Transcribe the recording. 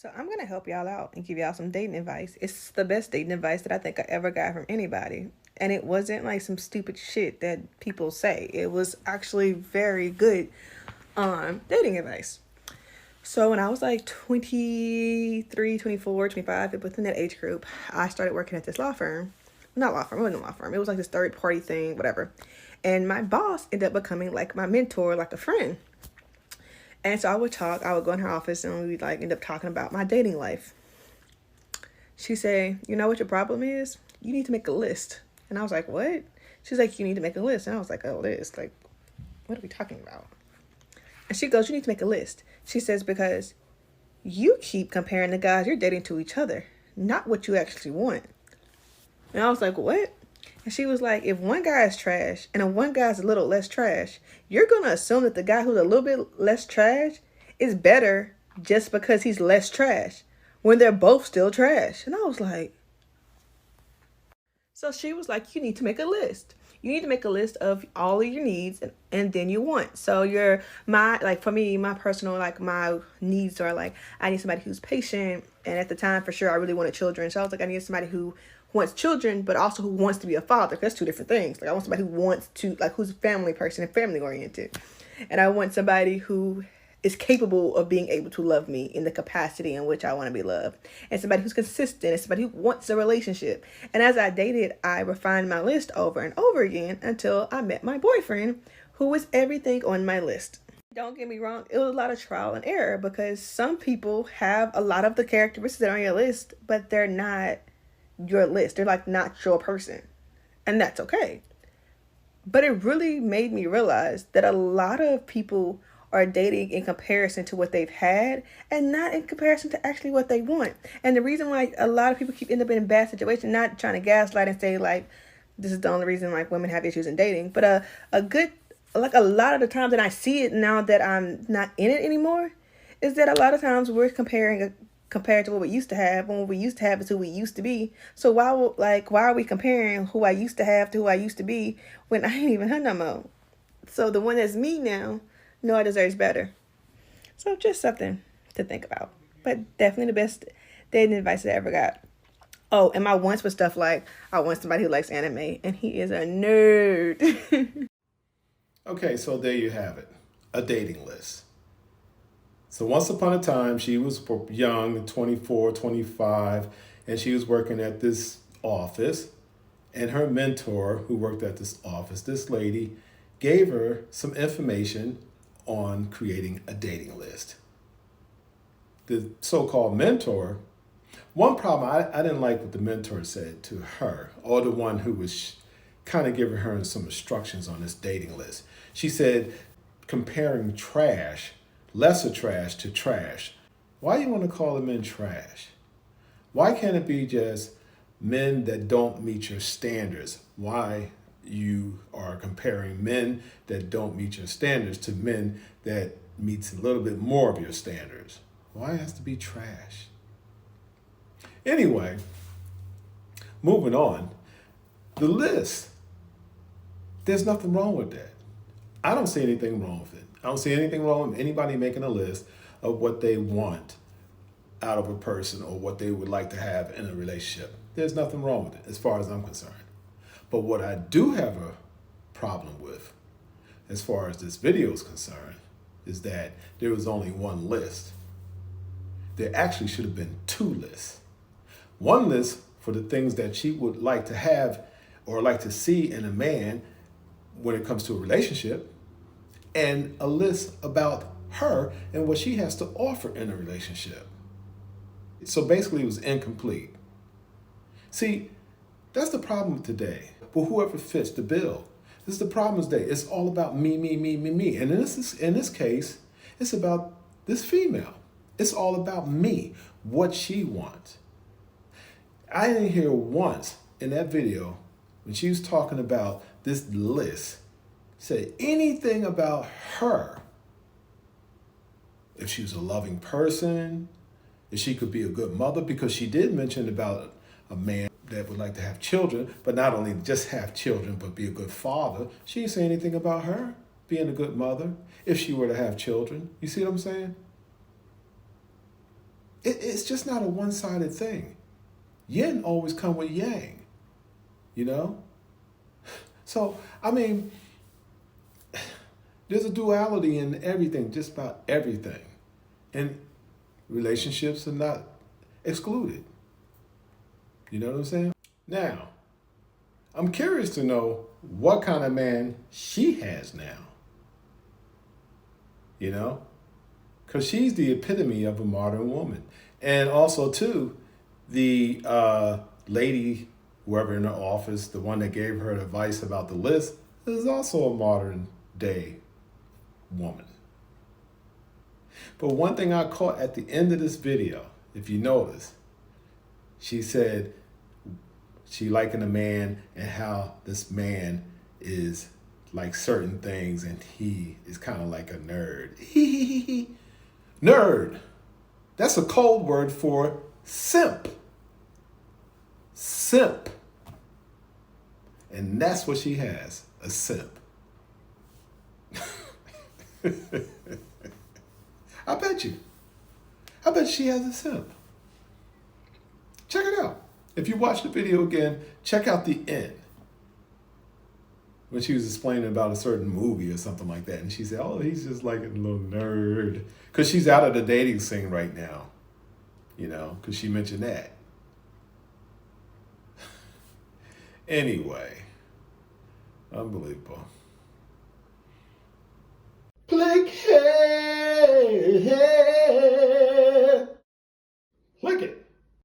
So I'm gonna help y'all out and give y'all some dating advice. It's the best dating advice that I think I ever got from anybody. And it wasn't like some stupid shit that people say. It was actually very good dating advice. So when I was like 23, 24, 25, within that age group, I started working at this law firm. Not law firm, it wasn't a law firm. It was like this third party thing, whatever. And my boss ended up becoming like my mentor, like a friend. And so I would go in her office and we would like end up talking about my dating life. She said, you know what your problem is? You need to make a list. And I was like, what? She's like, you need to make a list. And I was like, a list? Like, what are we talking about? And she goes, you need to make a list. She says, because you keep comparing the guys you're dating to each other, not what you actually want. And I was like, what? And she was like, if one guy is trash and if one guy's a little less trash, you're going to assume that the guy who's a little bit less trash is better just because he's less trash when they're both still trash. And I was like, so she was like, you need to make a list. You need to make a list of all of your needs and then you want. So like for me, my personal, like my needs are like, I need somebody who's patient. And at the time, for sure, I really wanted children. So I was like, I need somebody who wants children, but also who wants to be a father. That's two different things. Like I want somebody who wants to, like who's a family person and family oriented. And I want somebody who is capable of being able to love me in the capacity in which I want to be loved. And somebody who's consistent and somebody who wants a relationship. And as I dated, I refined my list over and over again until I met my boyfriend, who was everything on my list. Don't get me wrong, it was a lot of trial and error because some people have a lot of the characteristics that are on your list, but they're not your list. They're like not your person. And that's okay. But it really made me realize that a lot of people are dating in comparison to what they've had and not in comparison to actually what they want. And the reason why a lot of people keep end up in bad situations, not trying to gaslight and say like this is the only reason like women have issues in dating, but a good like a lot of the times, and I see it now that I'm not in it anymore, is that a lot of times we're compared to what we used to have, when what we used to have is who we used to be. So why are we comparing who I used to have to who I used to be when I ain't even her no more? So the one that's me now, no, I deserves better. So just something to think about. But definitely the best dating advice I ever got. Oh, and my wants was stuff like I want somebody who likes anime, and he is a nerd. Okay, so there you have it, a dating list. So once upon a time, she was young, 24, 25, and she was working at this office. And her mentor, who worked at this office, this lady, gave her some information on creating a dating list. The so called mentor, one problem I didn't like what the mentor said to her, or the one who was kind of giving her some instructions on this dating list. She said, comparing trash, lesser trash to trash. Why do you want to call the men trash? Why can't it be just men that don't meet your standards? Why you are comparing men that don't meet your standards to men that meets a little bit more of your standards? Why it has to be trash? Anyway, moving on. The list, there's nothing wrong with that. I don't see anything wrong with it. I don't see anything wrong with anybody making a list of what they want out of a person or what they would like to have in a relationship. There's nothing wrong with it as far as I'm concerned. But what I do have a problem with, as far as this video is concerned, is that there was only one list. There actually should have been two lists. One list for the things that she would like to have or like to see in a man when it comes to a relationship, and a list about her and what she has to offer in a relationship. So basically, it was incomplete. See, that's the problem today. But whoever fits the bill, this is the problem today. It's all about me, me, me, me, me. And in this case, it's about this female. It's all about me, what she wants. I didn't hear once in that video when she was talking about this list say anything about her. If she was a loving person, if she could be a good mother, because she did mention about a man that would like to have children, but not only just have children, but be a good father. She didn't say anything about her being a good mother if she were to have children. You see what I'm saying? It's just not a one-sided thing. Yin always come with yang, you know? So, I mean, there's a duality in everything, just about everything. And relationships are not excluded. You know what I'm saying? Now, I'm curious to know what kind of man she has now. You know? Because she's the epitome of a modern woman. And also, too, the lady, whoever in the office, the one that gave her advice about the list, is also a modern day woman. But one thing I caught at the end of this video, if you notice, she said she liking a man and how this man is like certain things and he is kind of like a nerd. Nerd. That's a code word for simp. Simp. And that's what she has, a simp. I bet you. I bet she has a simp. Check it out. If you watch the video again, check out the end. When she was explaining about a certain movie or something like that. And she said, oh, he's just like a little nerd. Because she's out of the dating scene right now. You know, because she mentioned that. Anyway. Unbelievable. Blackhead.